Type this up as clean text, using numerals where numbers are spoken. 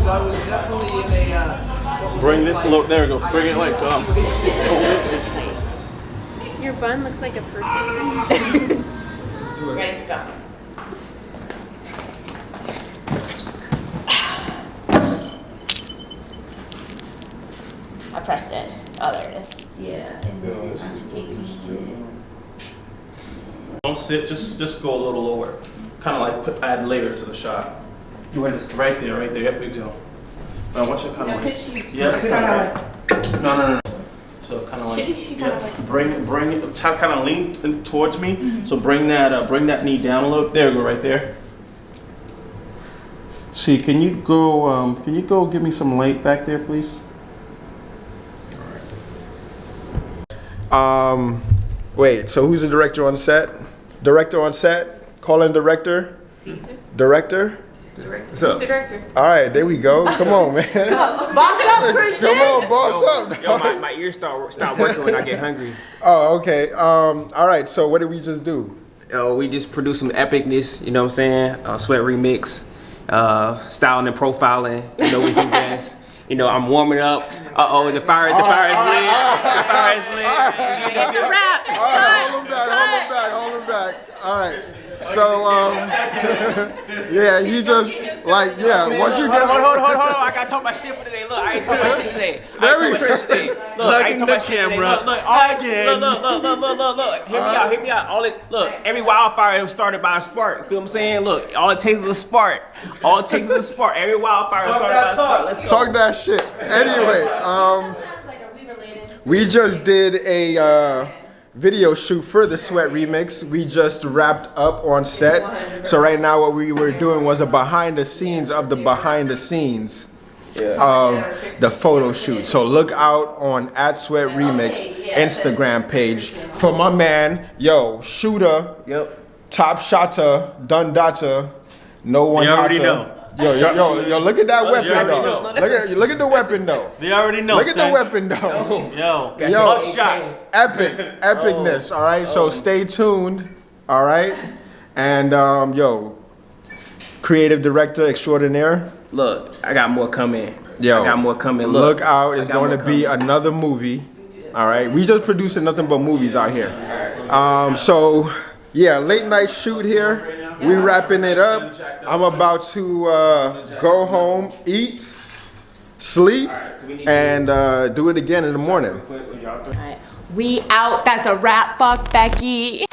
So I was definitely in a. Bring this a little. There we go. Bring it like Your bun looks like a person. Ready to go. I pressed it. Oh, there it is. Yeah, and then I'm taking Don't sit. Just go a little lower. Kind of like add layer to the shot. You want this right there, right there. Yep, big deal. Now I want you to kind of like. Yes. No. So kind of like. She kind of like. Bring it. Kind of lean towards me. So bring that knee down a little. There we go, right there. See, can you go give me some light back there, please? Wait, so who's the director on set? Director on set? Call in director? Caesar. Director? Who's the director? All right, there we go. Come on, man. Boss up, Christian! Come on, boss up. Yo, my ears stop working when I get hungry. Oh, okay. All right, so what did we just do? We just produced some epicness, you know what I'm saying? Sweat remix, styling and profiling, you know, we do dance. You know, I'm warming up. Uh-oh, the fire is lit. The fire is lit. It's a wrap. All right, hold him back. All right. So, yeah, he just, like, yeah, once you get... Hold on. I gotta talk my shit for today. Look, I ain't talking my shit today. Look, I ain't talking my shit today. Look. Hear me out. Look, every wildfire was started by a spark. You feel what I'm saying? Look, all it takes is a spark. Every wildfire was started by a spark. Let's go. Talk that shit. Anyway, we just did a video shoot for the Sweat remix. We just wrapped up on set. So right now what we were doing was a behind the scenes of the photo shoot. So look out on @SweatRemix Instagram page for my man, shooter, top shotter, done data, no one You already hotter. know. Yo, look at that weapon though. Look at the weapon though. They already know. Look at the weapon though. Yo, shots. Epicness, all right? So stay tuned, all right? And, creative director extraordinaire. Look, I got more coming. Yo, I got more coming. Look out, it's going to be another movie, all right? We just producing nothing but movies out here. So, yeah, late night shoot here. We wrapping it up. I'm about to go home, eat, sleep, and do it again in the morning. We out. That's a wrap. Fuck Becky.